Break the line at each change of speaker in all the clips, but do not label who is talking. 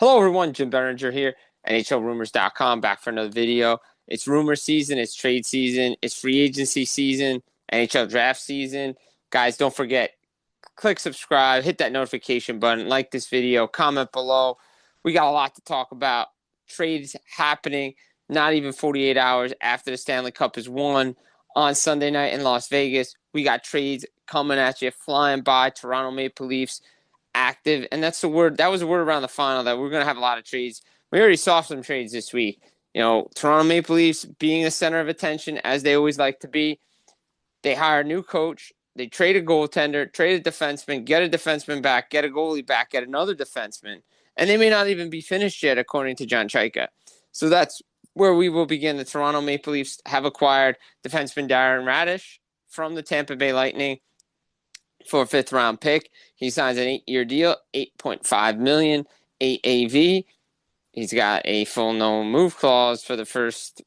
Hello, everyone. Jim Biringer here, NHLRumors.com, back for another video. It's rumor season, it's trade season, it's free agency season, NHL Draft season. Guys, don't forget, click subscribe, hit that notification button, like this video, comment below. We got a lot to talk about. Trades happening not even 48 hours after the Stanley Cup is won on Sunday night in Las Vegas. We got trades coming at you, flying by. Toronto Maple Leafs active, and that's the word. That was the word around the final that we're going to have a lot of trades. We already saw some trades this week. Toronto Maple Leafs being the center of attention as they always like to be. They hire a new coach. They trade a goaltender, trade a defenseman, get a defenseman back, get a goalie back, get another defenseman, and they may not even be finished yet, according to John Chaika. So that's where we will begin. The Toronto Maple Leafs have acquired defenseman Darren Radish from the Tampa Bay Lightning for a fifth-round pick. He signs an 8-year deal, $8.5 million AAV. He's got a full no-move clause for the first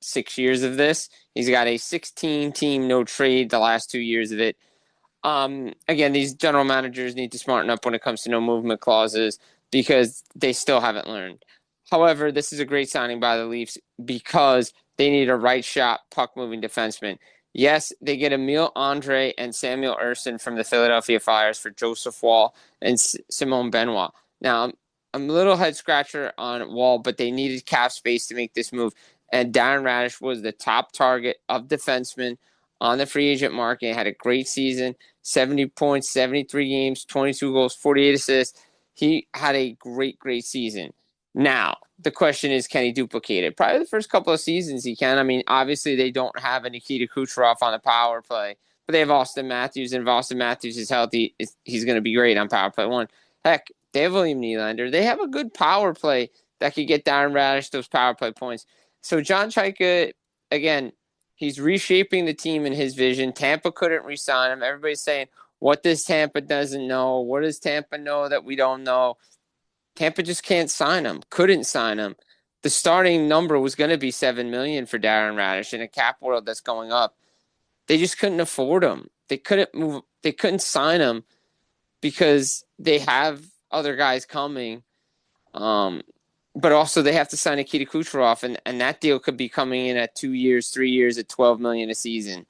6 years of this. He's got a 16-team no-trade the last 2 years of it. Again, these general managers need to smarten up when it comes to no-movement clauses because they still haven't learned. However, this is a great signing by the Leafs because they need a right-shot, puck-moving defenseman. Yes, they get Emile Andre and Samuel Ersson from the Philadelphia Flyers for Joseph Wall and Simone Benoit. Now, I'm a little head-scratcher on Wall, but they needed cap space to make this move. And Darren Radish was the top target of defensemen on the free agent market. Had a great season, 70 points, 73 games, 22 goals, 48 assists. He had a great, great season. Now, the question is, can he duplicate it? Probably the first couple of seasons he can. I mean, obviously they don't have a Nikita Kucherov on the power play, but they have Austin Matthews, and if Austin Matthews is healthy, he's going to be great on power play one. Heck, they have William Nylander. They have a good power play that could get Darren Radish those power play points. So John Chaika, again, he's reshaping the team in his vision. Tampa couldn't re-sign him. Everybody's saying, what does Tampa doesn't know? What does Tampa know that we don't know? Tampa just can't sign him, couldn't sign him. The starting number was going to be $7 million for Darren Radish in a cap world that's going up. They just couldn't afford him. They couldn't sign him because they have other guys coming. But also they have to sign Nikita Kucherov, and that deal could be coming in at 2 years, 3 years at $12 million a season.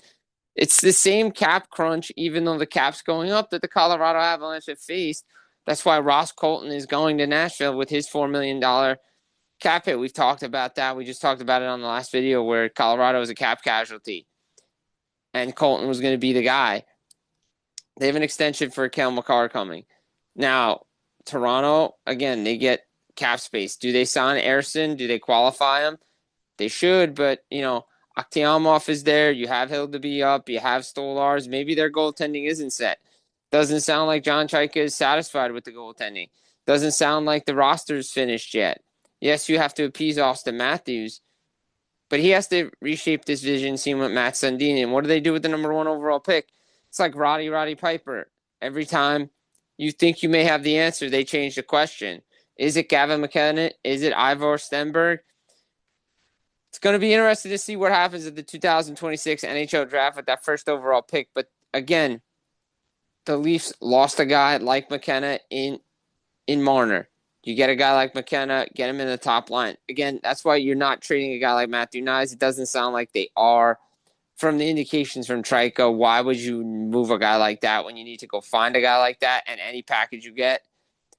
It's the same cap crunch, even though the cap's going up, that the Colorado Avalanche have faced. That's why Ross Colton is going to Nashville with his $4 million cap hit. We've talked about that. We just talked about it on the last video where Colorado is a cap casualty, and Colton was going to be the guy. They have an extension for Cale Makar coming. Now, Toronto, again, they get cap space. Do they sign Ersson? Do they qualify him? They should, but, Akhtiamov is there. You have Hill to be up. You have Stolars. Maybe their goaltending isn't set. Doesn't sound like John Chaika is satisfied with the goaltending. Doesn't sound like the roster's finished yet. Yes, you have to appease Austin Matthews, but he has to reshape this vision, seeing what Matt Sundin, and what do they do with the number 1 overall pick? It's like Roddy Piper. Every time you think you may have the answer, they change the question. Is it Gavin McKenna? Is it Ivor Stenberg? It's going to be interesting to see what happens at the 2026 NHL Draft with that first overall pick. But again, the Leafs lost a guy like McKenna in Marner. You get a guy like McKenna, get him in the top line. Again, that's why you're not trading a guy like Matthew Knies. It doesn't sound like they are. From the indications from Chaika, why would you move a guy like that when you need to go find a guy like that, and any package you get,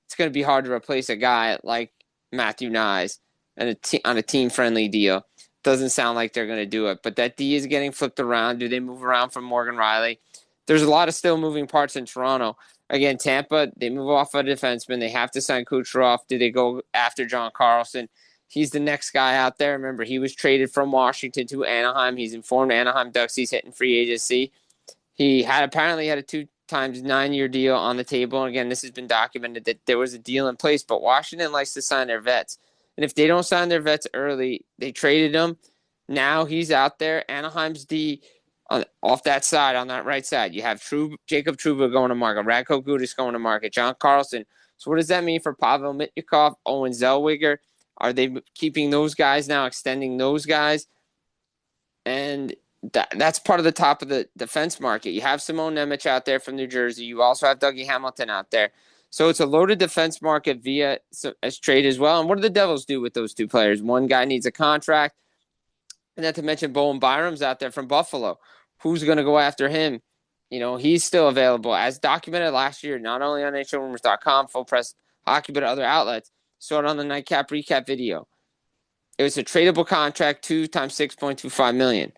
it's going to be hard to replace a guy like Matthew Knies on a team-friendly deal. Doesn't sound like they're going to do it. But that D is getting flipped around. Do they move around from Morgan Riley? There's a lot of still moving parts in Toronto. Again, Tampa, they move off a defenseman. They have to sign Kucherov. Do they go after John Carlson? He's the next guy out there. Remember, he was traded from Washington to Anaheim. He's informed Anaheim Ducks he's hitting free agency. He apparently had a 2 times 9-year deal on the table. And again, this has been documented that there was a deal in place, but Washington likes to sign their vets. And if they don't sign their vets early, they traded him. Now he's out there. Anaheim's D off that side, on that right side. You have Jacob Trouba going to market, Radko Gudas going to market, John Carlson. So what does that mean for Pavel Mitnikov, Owen Zellweger? Are they keeping those guys now, extending those guys? And that's part of the top of the defense market. You have Simone Nemec out there from New Jersey. You also have Dougie Hamilton out there. So it's a loaded defense market via as trade as well. And what do the Devils do with those two players? One guy needs a contract. And not to mention Bowen Byram's out there from Buffalo. Who's going to go after him? He's still available. As documented last year, not only on NHLRumors.com, Full Press Hockey, but other outlets. Saw it on the Nightcap Recap video. It was a tradable contract, 2 times $6.25 million.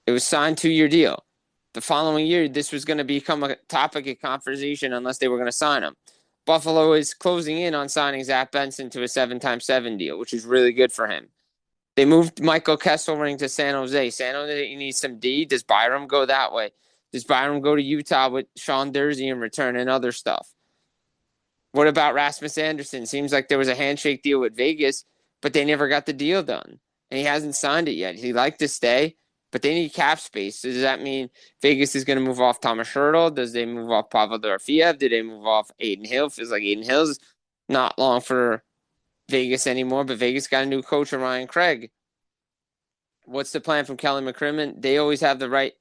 It was signed 2-year deal. The following year, this was going to become a topic of conversation unless they were going to sign him. Buffalo is closing in on signing Zach Benson to a 7x7 deal, which is really good for him. They moved Michael Kesselring to San Jose. San Jose needs some D. Does Byram go that way? Does Byram go to Utah with Sean Durzi in return and other stuff? What about Rasmus Anderson? Seems like there was a handshake deal with Vegas, but they never got the deal done. And he hasn't signed it yet. He'd like to stay, but they need cap space. So does that mean Vegas is going to move off Thomas Hertl? Does they move off Pavel Dorofeev? Do they move off Aiden Hill? Feels like Aiden Hill's not long for Vegas anymore, but Vegas got a new coach in Ryan Craig. What's the plan from Kelly McCrimmon? They always have the right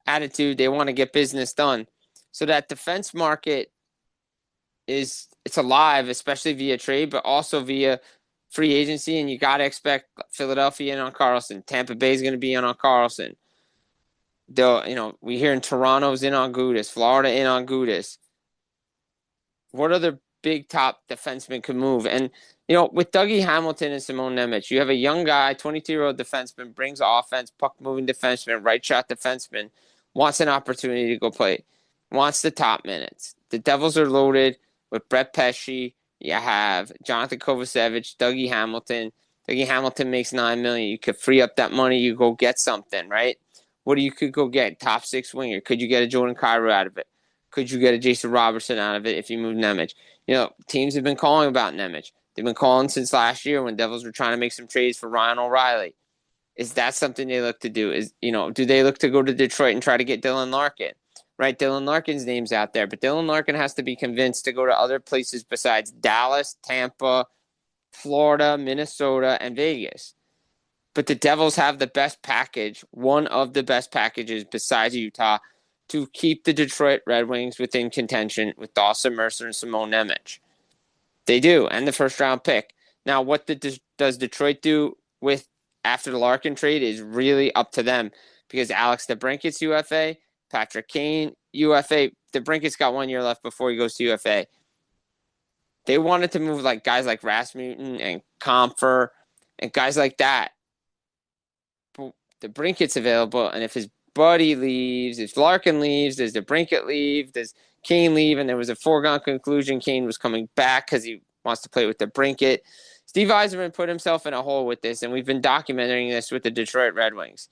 attitude. They want to get business done. So that defense market it's alive, especially via trade, but also via free agency, and you got to expect Philadelphia in on Karlsson. Tampa Bay is going to be in on Karlsson. We hear in Toronto's in on Gudas, Florida in on Gudas. What other big top defensemen could move? And, with Dougie Hamilton and Simone Nemec, you have a young guy, 22-year-old defenseman, brings offense, puck-moving defenseman, right-shot defenseman, wants an opportunity to go play, wants the top minutes. The Devils are loaded with Brett Pesce. You have Jonathan Kovacevic, Dougie Hamilton. Dougie Hamilton makes $9 million. You could free up that money. You go get something, right? What do you could go get? Top 6 winger. Could you get a Jordan Kyrou out of it? Could you get a Jason Robertson out of it if you move Nemec? Teams have been calling about Nemec. They've been calling since last year when Devils were trying to make some trades for Ryan O'Reilly. Is that something they look to do? Do they look to go to Detroit and try to get Dylan Larkin? Right, Dylan Larkin's name's out there, but Dylan Larkin has to be convinced to go to other places besides Dallas, Tampa, Florida, Minnesota, and Vegas. But the Devils have the best package, one of the best packages besides Utah, to keep the Detroit Red Wings within contention with Dawson Mercer and Simone Nemec. They do, and the first-round pick. Now, what does Detroit do with after the Larkin trade is really up to them, because Alex DeBrincat's UFA, Patrick Kane, UFA. DeBrincat's got 1 year left before he goes to UFA. They wanted to move guys like Rasmussen and Comfer and guys like that. But DeBrincat's available, and if his buddy leaves, if Larkin leaves, does DeBrincat leave? Does Kane leave? And there was a foregone conclusion Kane was coming back because he wants to play with DeBrincat. Steve Yzerman put himself in a hole with this, and we've been documenting this with the Detroit Red Wings.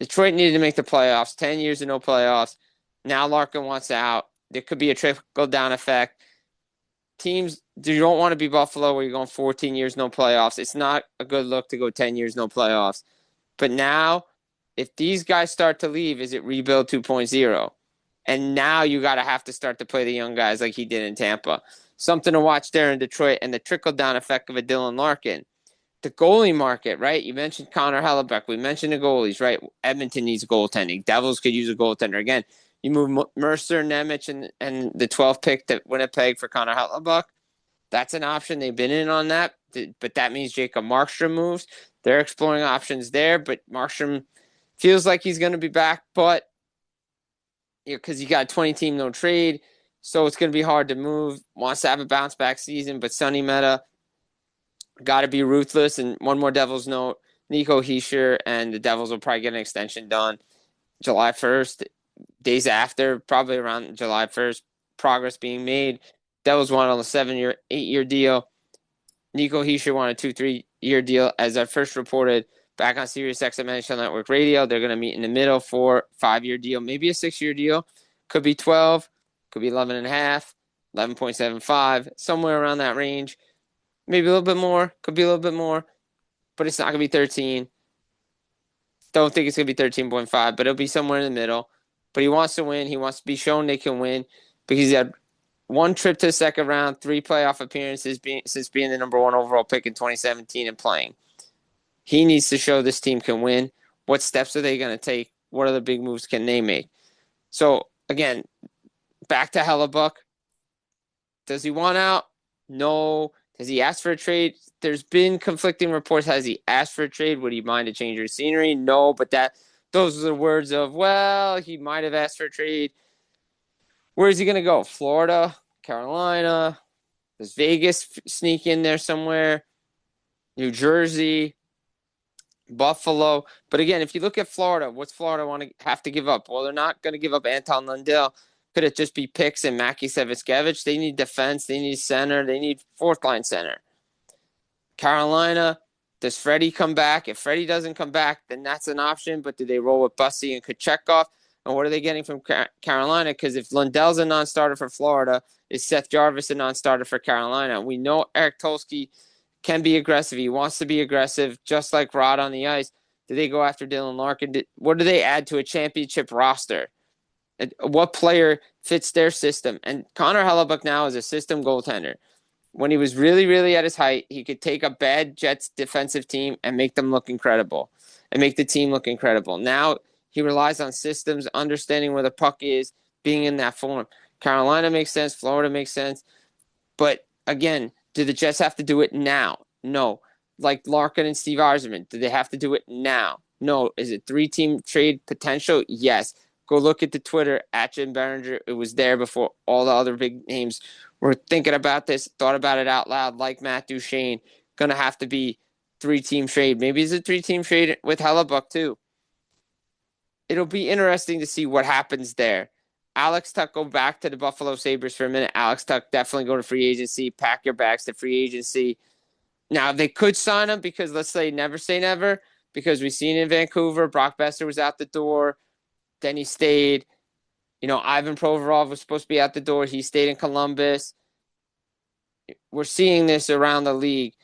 Detroit needed to make the playoffs. 10 years of no playoffs. Now Larkin wants out. There could be a trickle-down effect. Teams, you don't want to be Buffalo where you're going 14 years, no playoffs. It's not a good look to go 10 years, no playoffs. But now, if these guys start to leave, is it rebuild 2.0? And now you got to have to start to play the young guys like he did in Tampa. Something to watch there in Detroit, and the trickle-down effect of a Dylan Larkin. The goalie market, right? You mentioned Connor Hellebuck. We mentioned the goalies, right? Edmonton needs goaltending. Devils could use a goaltender. Again, you move Mercer, Nemec, and the 12th pick to Winnipeg for Connor Hellebuck. That's an option. They've been in on that, but that means Jacob Markstrom moves. They're exploring options there, but Markstrom feels like he's going to be back, but because you got a 20-team no trade, so it's going to be hard to move. Wants to have a bounce-back season, but Sonny Meta got to be ruthless. And one more Devils note, Nico Hischier and the Devils will probably get an extension done July 1st, days after, probably around July 1st, progress being made. Devils want on a 8-year deal. Nico Hischier wanted a 2-3-year deal. As I first reported back on Sirius XM NHL Network Radio, they're going to meet in the middle for a 5-year deal, maybe a 6-year deal. Could be 12, could be 11.5, 11.75, somewhere around that range. Maybe a little bit more. Could be a little bit more. But it's not going to be 13. Don't think it's going to be 13.5, but it'll be somewhere in the middle. But he wants to win. He wants to be shown they can win because he had 1 trip to the second round, 3 playoff appearances since being the number 1 overall pick in 2017 and playing. He needs to show this team can win. What steps are they going to take? What other big moves can they make? So, again, back to Hellebuck. Does he want out? No. Has he asked for a trade? There's been conflicting reports. Has he asked for a trade? Would he mind a change of scenery? No, but those are the words of, well, he might have asked for a trade. Where is he going to go? Florida? Carolina? Does Vegas sneak in there somewhere? New Jersey? Buffalo? But again, if you look at Florida, what's Florida want to have to give up? Well, they're not going to give up Anton Lundell. Could it just be picks and Mackie Saviskevich? They need defense. They need center. They need fourth-line center. Carolina, does Freddie come back? If Freddie doesn't come back, then that's an option. But do they roll with Bussy and Kochetkov? And what are they getting from Carolina? Because if Lundell's a non-starter for Florida, is Seth Jarvis a non-starter for Carolina? We know Eric Tulsky can be aggressive. He wants to be aggressive, just like Rod on the ice. Do they go after Dylan Larkin? What do they add to a championship roster? What player fits their system? And Connor Hellebuck now is a system goaltender. When he was really, really at his height, he could take a bad Jets defensive team and make them look incredible and make the team look incredible. Now he relies on systems, understanding where the puck is, being in that form. Carolina makes sense. Florida makes sense. But again, do the Jets have to do it now? No. Like Larkin and Steve Yzerman, do they have to do it now? No. Is it 3-team trade potential? Yes. Go look at the Twitter at Jim Biringer. It was there before all the other big names were thinking about this, thought about it out loud, like Matt Duchene. Going to have to be 3-team trade. Maybe it's a 3-team trade with Hellebuck too. It'll be interesting to see what happens there. Alex Tuch, go back to the Buffalo Sabres for a minute. Alex Tuch, definitely go to free agency. Pack your bags to free agency. Now, they could sign him because, let's say never, because we've seen in Vancouver, Brock Besser was out the door. Then he stayed. Ivan Provorov was supposed to be out the door. He stayed in Columbus. We're seeing this around the league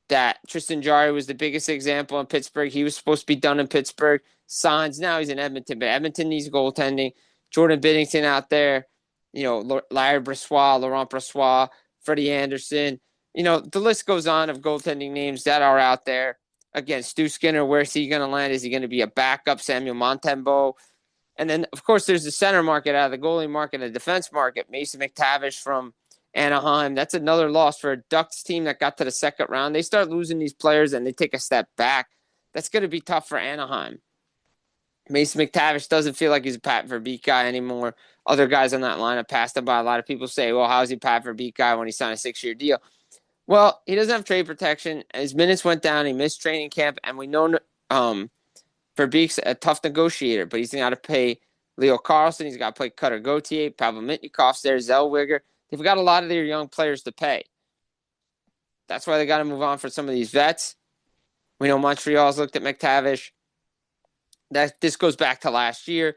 that Tristan Jarry was the biggest example in Pittsburgh. He was supposed to be done in Pittsburgh. Signs. Now he's in Edmonton, but Edmonton needs goaltending. Jordan Binnington out there. Larry Brossoit, Laurent Brossoit, Freddie Anderson. The list goes on of goaltending names that are out there. Again, Stu Skinner, where's he going to land? Is he going to be a backup? Samuel Montembeault? And then, of course, there's the center market out of the goalie market, the defense market. Mason McTavish from Anaheim. That's another loss for a Ducks team that got to the second round. They start losing these players and they take a step back. That's going to be tough for Anaheim. Mason McTavish doesn't feel like he's a Pat Verbeek guy anymore. Other guys on that lineup passed him by. A lot of people say, well, how's he Pat Verbeek guy when he signed a 6-year deal? Well, he doesn't have trade protection. His minutes went down. He missed training camp, and we know Verbeek's a tough negotiator, but he's got to pay Leo Carlson. He's got to pay Cutter Gauthier. Pavel Mitnikov's there, Zellweger. They've got a lot of their young players to pay. That's why they got to move on for some of these vets. We know Montreal's looked at McTavish. This goes back to last year.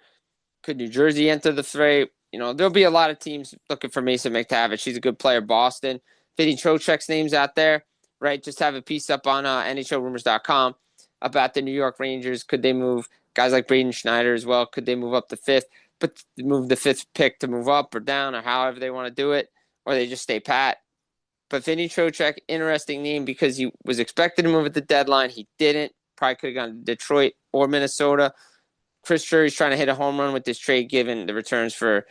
Could New Jersey enter the fray? There'll be a lot of teams looking for Mason McTavish. He's a good player. Boston. Vinny Trocheck's name's out there, right? Just have a piece up on NHLrumors.com about the New York Rangers. Could they move guys like Braden Schneider as well? Could they move up the 5th, but move the 5th pick to move up or down or however they want to do it, or they just stay pat? But Vinny Trocheck, interesting name because he was expected to move at the deadline. He didn't. Probably could have gone to Detroit or Minnesota. Chris Drury's trying to hit a home run with this trade given the returns for,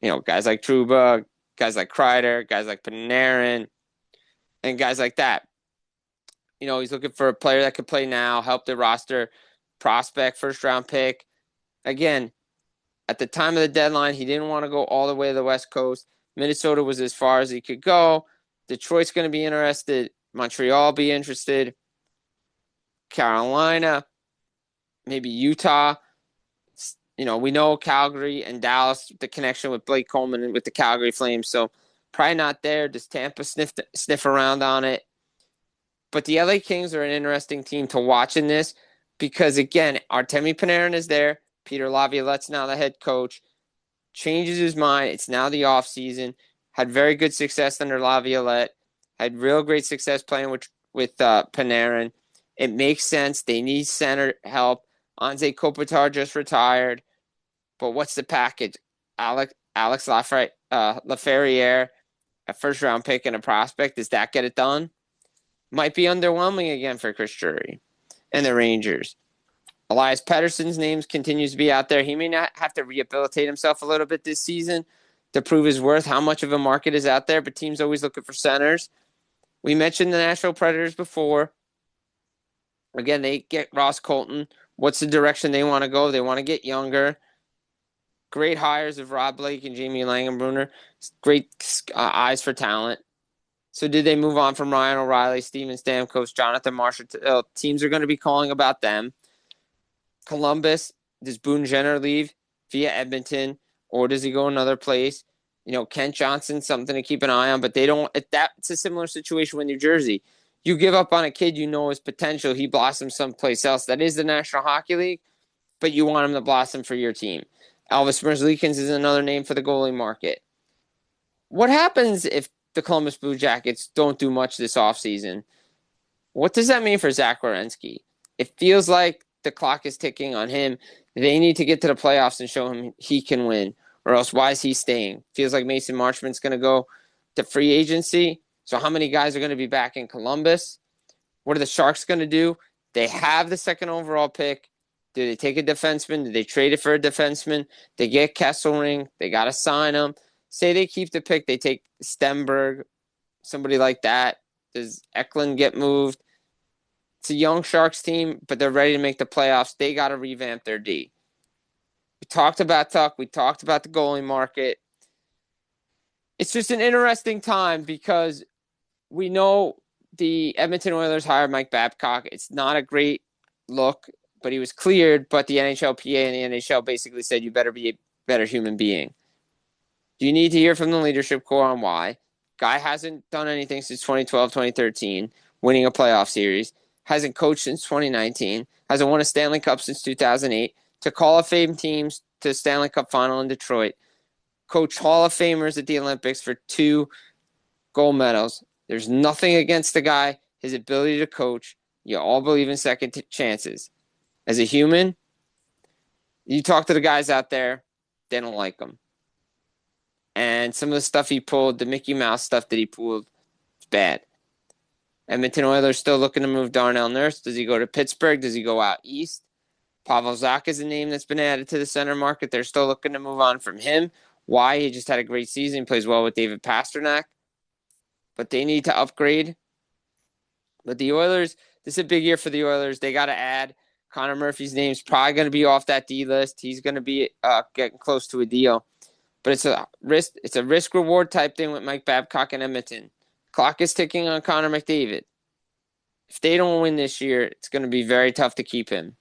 guys like Trouba, guys like Kreider, guys like Panarin, and guys like that. He's looking for a player that could play now, help the roster, prospect, first-round pick. Again, at the time of the deadline, he didn't want to go all the way to the West Coast. Minnesota was as far as he could go. Detroit's going to be interested. Montreal be interested. Carolina, maybe Utah. We know Calgary and Dallas, the connection with Blake Coleman and with the Calgary Flames. So probably not there. Does Tampa sniff around on it? But the LA Kings are an interesting team to watch in this because, again, Artemi Panarin is there. Peter Laviolette's now the head coach. Changes his mind. It's now the offseason. Had very good success under Laviolette. Had real great success playing with Panarin. It makes sense. They need center help. Anze Kopitar just retired. But what's the package? Alex Lafreniere, a first-round pick and a prospect. Does that get it done? Might be underwhelming again for Chris Drury and the Rangers. Elias Pettersson's name continues to be out there. He may not have to rehabilitate himself a little bit this season, to prove his worth. How much of a market is out there? But teams always looking for centers. We mentioned the Nashville Predators before. Again, they get Ross Colton. What's the direction they want to go? They want to get younger. Great hires of Rob Blake and Jamie Langenbrunner. Great eyes for talent. So did they move on from Ryan O'Reilly, Steven Stamkos, Jonathan Marshall? Teams are going to be calling about them. Columbus, does Boone Jenner leave via Edmonton, or does he go another place? Kent Johnson, something to keep an eye on, but they don't. That's a similar situation with New Jersey. You give up on a kid you know his potential. He blossoms someplace else. That is the National Hockey League, but you want him to blossom for your team. Elvis Merzlikins is another name for the goalie market. What happens if the Columbus Blue Jackets don't do much this offseason? What does that mean for Zach Werenski? It feels like the clock is ticking on him. They need to get to the playoffs and show him he can win, or else why is he staying? Feels like Mason Marchment's going to go to free agency. So how many guys are going to be back in Columbus? What are the Sharks going to do? They have the second overall pick. Do they take a defenseman? Do they trade it for a defenseman? They get Kesselring. They got to sign him. Say they keep the pick. They take Stenberg, somebody like that. Does Eklund get moved? It's a young Sharks team, but they're ready to make the playoffs. They got to revamp their D. We talked about Tuck. We talked about the goalie market. It's just an interesting time because we know the Edmonton Oilers hired Mike Babcock. It's not a great look, but he was cleared. But the NHLPA and the NHL basically said you better be a better human being. You need to hear from the leadership core on why. Guy hasn't done anything since 2012, 2013, winning a playoff series. Hasn't coached since 2019. Hasn't won a Stanley Cup since 2008. Took Hall of Fame teams to the Stanley Cup final in Detroit. Coached Hall of Famers at the Olympics for 2 gold medals. There's nothing against the guy, his ability to coach. You all believe in second chances. As a human, you talk to the guys out there, they don't like him. And some of the stuff he pulled, the Mickey Mouse stuff that he pulled, it's bad. Edmonton Oilers still looking to move Darnell Nurse. Does he go to Pittsburgh? Does he go out east? Pavel Zak is a name that's been added to the center market. They're still looking to move on from him. Why? He just had a great season. He plays well with David Pastrnak. But they need to upgrade. But the Oilers, this is a big year for the Oilers. They got to add. Connor Murphy's name's probably going to be off that D list. He's going to be getting close to a deal. But it's a risk-reward type thing with Mike Babcock and Edmonton. Clock is ticking on Connor McDavid. If they don't win this year, it's going to be very tough to keep him.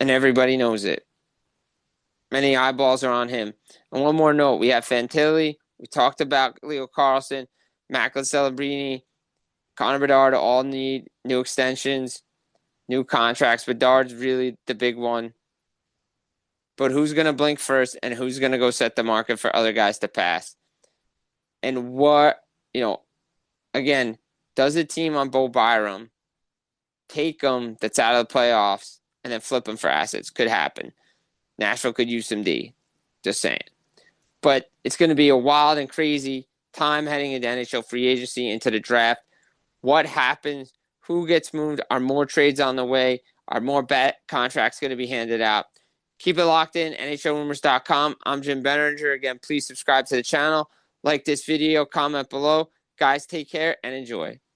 And everybody knows it. Many eyeballs are on him. And one more note, we have Fantilli. We talked about Leo Carlson, Macklin Celebrini, Connor Bedard all need new extensions, new contracts. Bedard's really the big one. But who's going to blink first and who's going to go set the market for other guys to pass? And what, again, does a team on Bo Byram take him that's out of the playoffs and then flip him for assets? Could happen. Nashville could use some D. Just saying. But it's going to be a wild and crazy time heading into NHL free agency, into the draft. What happens? Who gets moved? Are more trades on the way? Are more bet contracts going to be handed out? Keep it locked in, NHLRumors.com. I'm Jim Biringer. Again, please subscribe to the channel. Like this video, comment below. Guys, take care and enjoy.